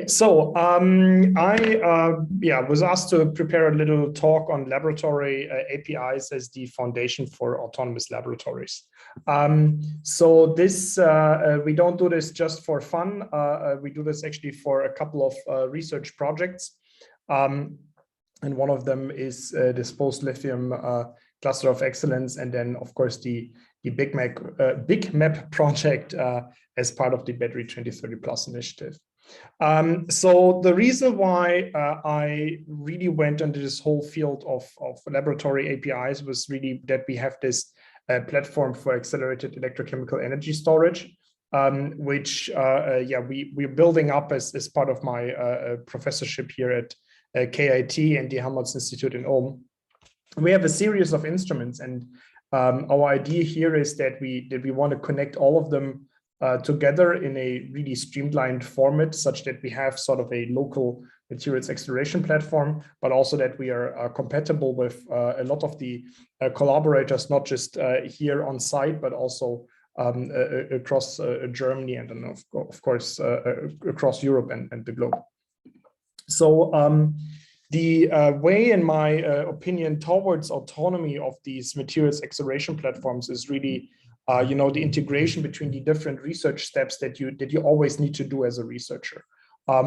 Okay, so I was asked to prepare a little talk on laboratory APIs as the foundation for autonomous laboratories. So this we don't do this just for fun. We do this actually for a couple of research projects, and one of them is this post-lithium cluster of excellence, and then of course the Big Map project as part of the Battery 2030 Plus initiative. So the reason why I really went into this whole field of laboratory APIs was really that we have this platform for accelerated electrochemical energy storage, which we're building up as part of my professorship here at KIT and the Helmholtz Institute in Ulm. We have a series of instruments, and our idea here is that we want to connect all of them together in a really streamlined format, such that we have sort of a local materials acceleration platform, but also that we are compatible with a lot of the collaborators, not just here on site, but also across Germany and then of course across Europe and the globe. So the way, in my opinion, towards autonomy of these materials acceleration platforms is really the integration between the different research steps that you always need to do as a researcher.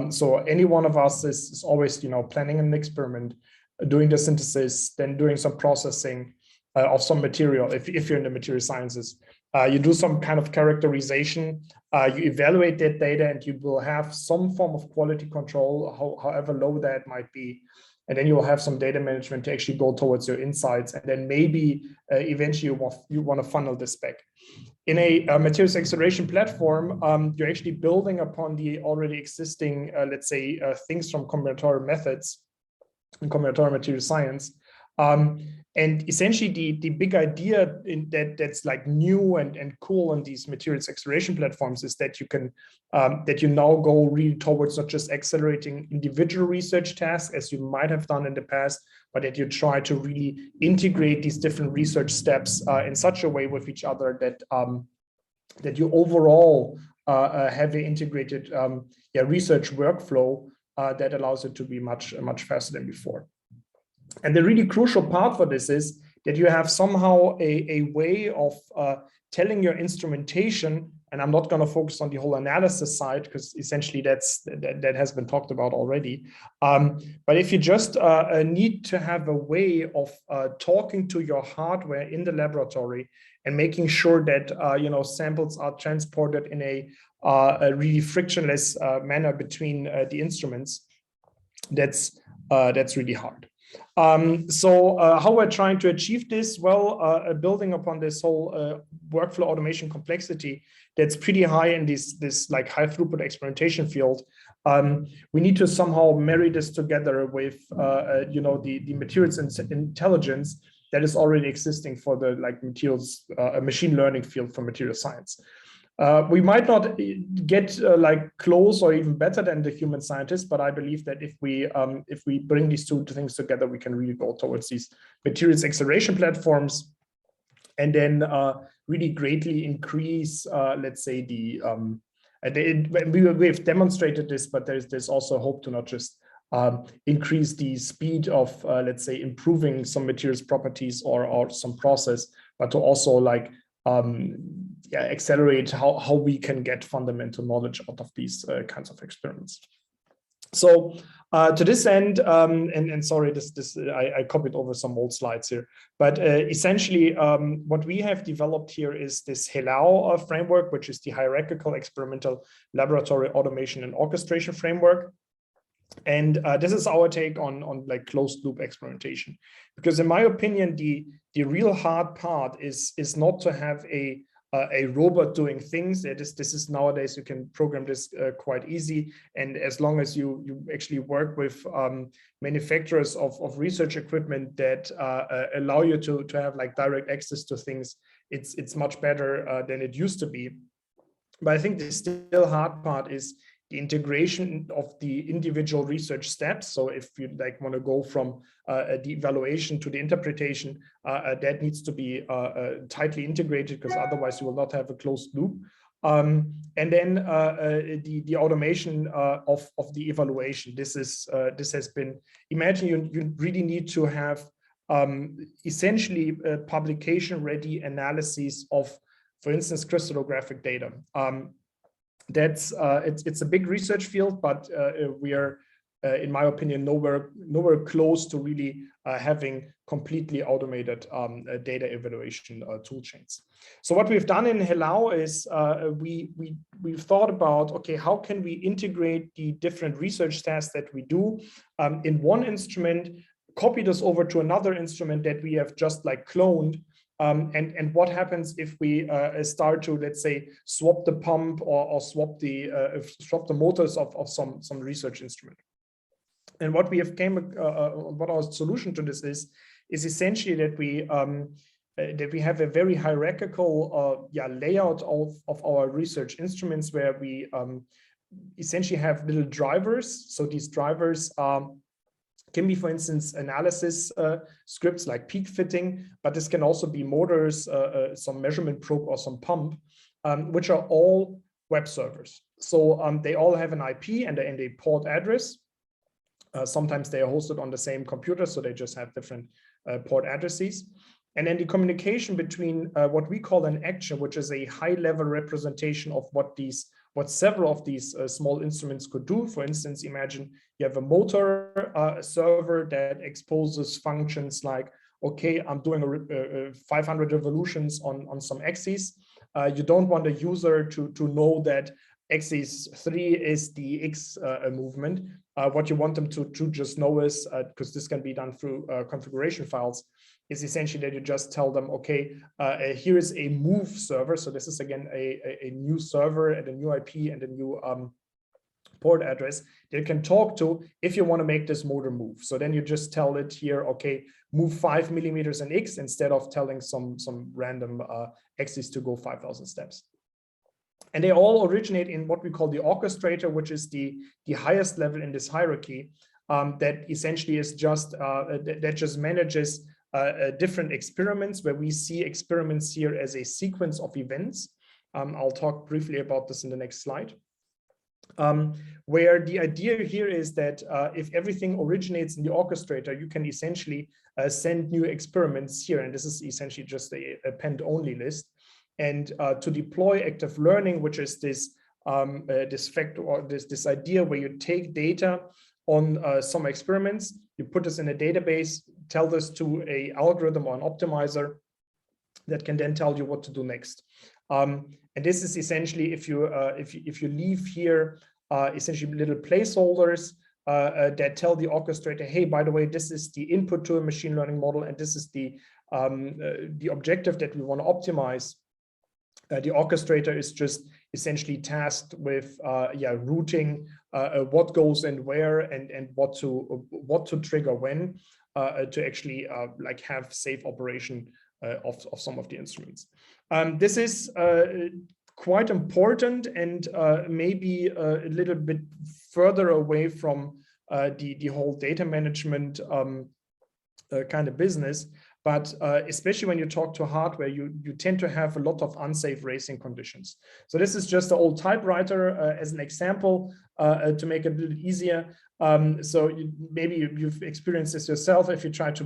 So any one of us is always planning an experiment, doing the synthesis, then doing some processing of some material. If you're in the material sciences, you do some kind of characterization, you evaluate that data, and you will have some form of quality control, however low that might be. And then you will have some data management to actually go towards your insights. And then maybe eventually you want to funnel this back. In a materials acceleration platform, you're actually building upon the already existing, let's say, things from combinatorial methods and combinatorial material science. And essentially the big idea that's like new and cool on these materials acceleration platforms is that you can that you now go really towards not just accelerating individual research tasks as you might have done in the past, but that you try to really integrate these different research steps in such a way with each other that that you overall have an integrated research workflow that allows it to be much faster than before. And the really crucial part for this is that you have somehow a way of telling your instrumentation, and I'm not going to focus on the whole analysis side because essentially that has been talked about already. But if you just need to have a way of talking to your hardware in the laboratory and making sure that samples are transported in a really frictionless manner between the instruments, that's really hard. So how we're trying to achieve this? Well, building upon this whole workflow automation complexity that's pretty high in this like high throughput experimentation field, we need to somehow marry this together with the materials intelligence that is already existing for the materials machine learning field for material science. We might not get close or even better than the human scientists, but I believe that if we bring these two things together, we can really go towards these materials acceleration platforms, and then really greatly increase, let's say, we've demonstrated this, but there's also hope to not just increase the speed of, let's say, improving some materials properties or some process, but to also accelerate how we can get fundamental knowledge out of these kinds of experiments. So to this end, and sorry, I copied over some old slides here, but essentially what we have developed here is this Hilar framework, which is the hierarchical experimental laboratory automation and orchestration framework. And this is our take on closed loop experimentation, because in my opinion, the real hard part is not to have a robot doing things. This is nowadays you can program this quite easy, and as long as you actually work with manufacturers of research equipment that allow you to have direct access to things, it's much better than it used to be. But I think the still hard part is the integration of the individual research steps. So if you want to go from the evaluation to the interpretation, that needs to be tightly integrated, because otherwise you will not have a closed loop. And then the automation of the evaluation. This has been, imagine you really need to have essentially publication ready analyses of, for instance, crystallographic data. It's a big research field, but we are, in my opinion, nowhere close to really having completely automated data evaluation tool chains. So what we've done in Hilar is we've thought about, okay, how can we integrate the different research tasks that we do in one instrument, copy this over to another instrument that we have just like cloned. And what happens if we start to, let's say, swap the pump or swap the motors of some research instrument? And what we have what our solution to this is essentially that we have a very hierarchical layout of our research instruments, where we essentially have little drivers. So these drivers can be, for instance, analysis scripts like peak fitting, but this can also be motors, some measurement probe, or some pump, which are all web servers. So they all have an IP and a port address. Sometimes they are hosted on the same computer, so they just have different port addresses. And then the communication between what we call an action, which is a high-level representation of what several of these small instruments could do. For instance, imagine you have a motor server that exposes functions like, okay, I'm doing 500 revolutions on some axes. You don't want a user to know that axis 3 is the X movement. What you want them to just know is, because this can be done through configuration files, is essentially that you just tell them, okay, here is a move server. So this is, again, a new server and a new IP and a new port address that you can talk to if you want to make this motor move. So then you just tell it here, okay, move 5 millimeters in X, instead of telling some random axis to go 5,000 steps. And they all originate in what we call the orchestrator, which is the highest level in this hierarchy, that essentially is just that just manages different experiments, where we see experiments here as a sequence of events. I'll talk briefly about this in the next slide. Where the idea here is that if everything originates in the orchestrator, you can essentially send new experiments here. And this is essentially just a append-only list. And to deploy active learning, which is this fact, or this idea where you take data on some experiments, you put this in a database, tell this to an algorithm or an optimizer that can then tell you what to do next. And this is essentially, if you leave here essentially little placeholders that tell the orchestrator, hey, by the way, this is the input to a machine learning model, and this is the objective that we want to optimize. The orchestrator is just essentially tasked with routing what goes and where, and what to trigger when, to actually like have safe operation of some of the instruments. This is quite important, and maybe a little bit further away from the whole data management kind of business. But especially when you talk to hardware, you tend to have a lot of unsafe racing conditions. So this is just an old typewriter as an example to make it a little easier. So maybe you've experienced this yourself. If you try to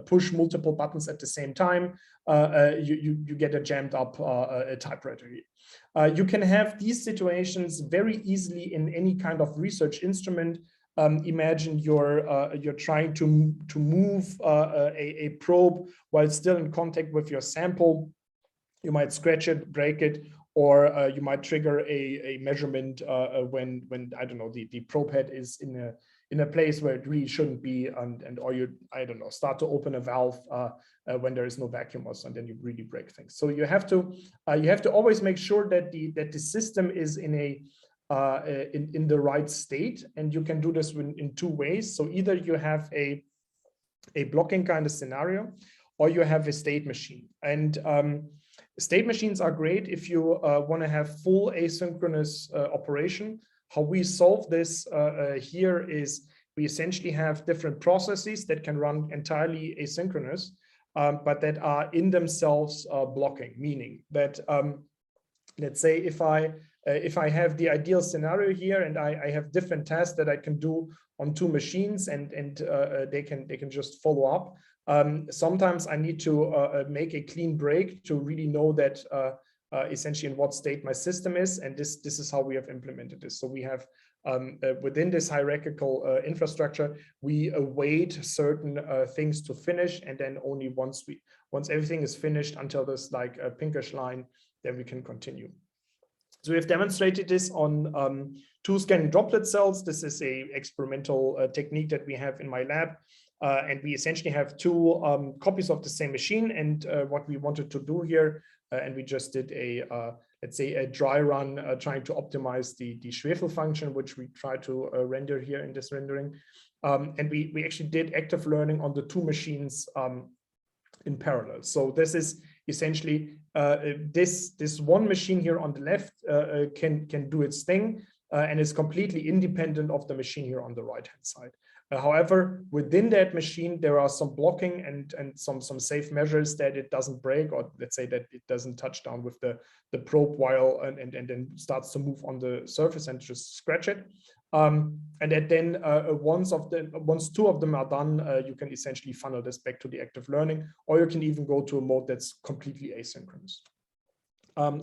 push multiple buttons at the same time, you get a jammed up typewriter here. You can have these situations very easily in any kind of research instrument. Imagine you're trying to move a probe while still in contact with your sample. You might scratch it, break it, or you might trigger a measurement when I don't know, the probe head is in a place where it really shouldn't be, or you, I don't know, start to open a valve when there is no vacuum or something, then you really break things. So you have to always make sure that the system is in the right state, and you can do this in two ways. So either you have a blocking kind of scenario, or you have a state machine. And state machines are great if you want to have full asynchronous operation. How we solve this here is we essentially have different processes that can run entirely asynchronous, but that are in themselves blocking, meaning that let's say if I have the ideal scenario here and I have different tasks that I can do on two machines and they can just follow up. Sometimes I need to make a clean break to really know that essentially in what state my system is, and this is how we have implemented this. So we have within this hierarchical infrastructure, we await certain things to finish, and then only once everything is finished until this like a pinkish line, then we can continue. So we have demonstrated this on 2 scanning droplet cells. This is a experimental technique that we have in my lab. And we essentially have 2 copies of the same machine. And what we wanted to do here, and we just did a, let's say, a dry run trying to optimize the Schwefel function, which we try to render here in this rendering. And we actually did active learning on the 2 machines in parallel. So this is essentially this one machine here on the left can do its thing and is completely independent of the machine here on the right hand side. However, within that machine, there are some blocking and some safe measures that it doesn't break, or let's say that it doesn't touch down with the probe while and then starts to move on the surface and just scratch it. And that then once 2 of them are done, you can essentially funnel this back to the active learning, or you can even go to a mode that's completely asynchronous.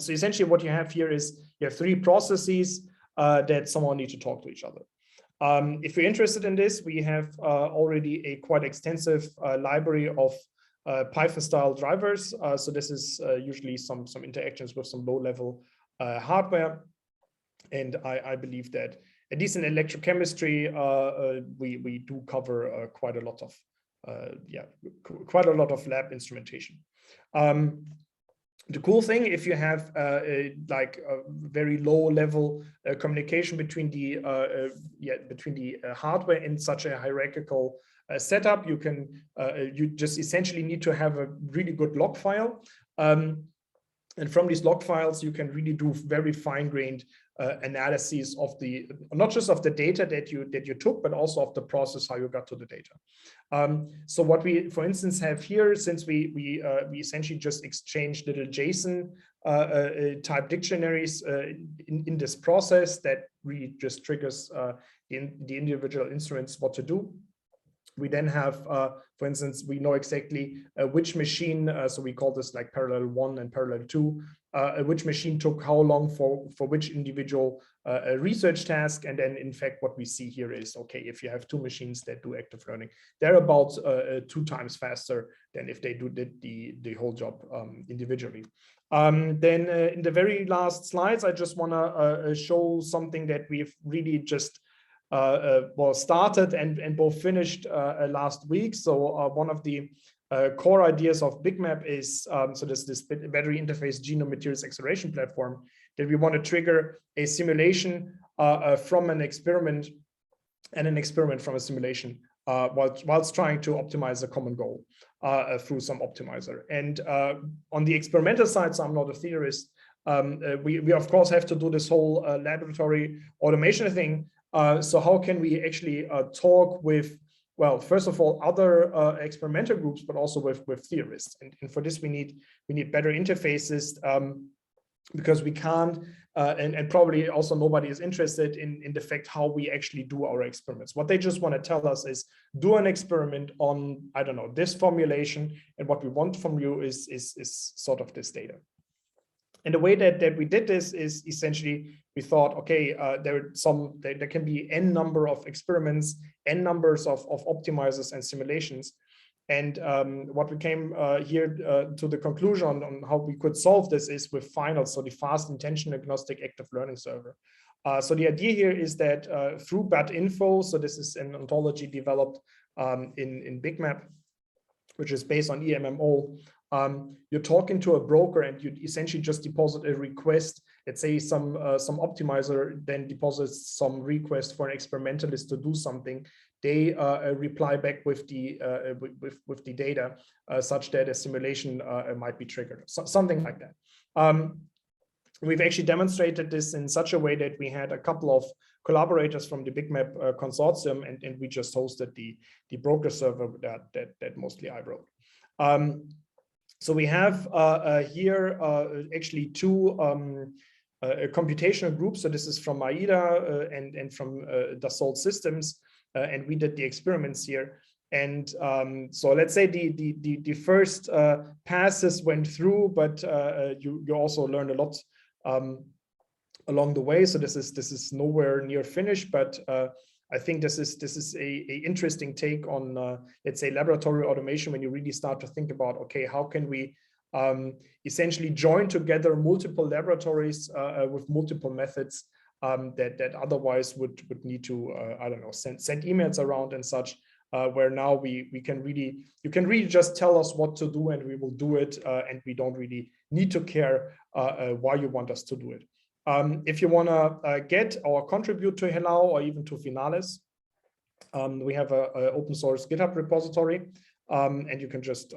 So essentially what you have here is you have 3 processes that somehow need to talk to each other. If you're interested in this, we have already a quite extensive library of Python-style drivers. So this is usually some interactions with some low-level hardware. And I believe that at least in electrochemistry, we do cover quite a lot of lab instrumentation. The cool thing, if you have like a very low-level communication between the hardware in such a hierarchical setup, you just essentially need to have a really good log file. And from these log files, you can really do very fine-grained analyses of not just of the data that you took, but also of the process how you got to the data. So what we, for instance, have here, since we essentially just exchanged little JSON type dictionaries in this process that really just triggers in the individual instruments what to do. We then have, for instance, we know exactly which machine, so we call this like parallel 1 and parallel 2, which machine took how long for which individual research task. And then in fact, what we see here is, okay, if you have 2 machines that do active learning, they're about 2 times faster than if they did the whole job individually. Then in the very last slides, I just want to show something that we've really just started and both finished last week. So one of the core ideas of BigMap is, so there's this battery interface genome materials acceleration platform that we want to trigger a simulation from an experiment and an experiment from a simulation whilst trying to optimize a common goal through some optimizer. And on the experimental side, so I'm not a theorist, we of course have to do this whole laboratory automation thing. So how can we actually talk with, well, first of all, other experimental groups, but also with theorists. And for this, we need better interfaces because we can't, and probably also nobody is interested in the fact how we actually do our experiments. What they just want to tell us is do an experiment on, I don't know, this formulation, and what we want from you is sort of this data. And the way that we did this is essentially we thought, okay, there can be n number of experiments, n numbers of optimizers and simulations. And what we came here to the conclusion on how we could solve this is with finals, so the fast intention agnostic active learning server. So the idea here is that through BAT-info, so this is an ontology developed in BigMap, which is based on EMMO. You're talking to a broker and you essentially just deposit a request. Let's say some optimizer then deposits some request for an experimentalist to do something. They reply back with the data such that a simulation might be triggered, something like that. We've actually demonstrated this in such a way that we had a couple of collaborators from the BigMap consortium, and we just hosted the broker server that mostly I wrote. So we have here actually two computational groups. So this is from AIDA and from Dassault Systems, and we did the experiments here. And so let's say the first passes went through, but you also learned a lot along the way. So this is nowhere near finished, but I think this is a interesting take on let's say laboratory automation, when you really start to think about, okay, how can we essentially join together multiple laboratories with multiple methods that otherwise would need to I don't know, send emails around and such. Where now we can really, you can really just tell us what to do and we will do it, and we don't really need to care why you want us to do it. If you want to get or contribute to Hilar or even to Finales, we have a open source GitHub repository, and you can just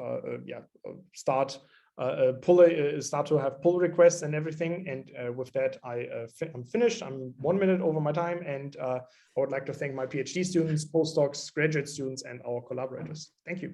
start to have pull requests and everything. And with that, I'm finished. I'm 1 minute over my time, and I would like to thank my PhD students, postdocs, graduate students, and our collaborators. Thank you.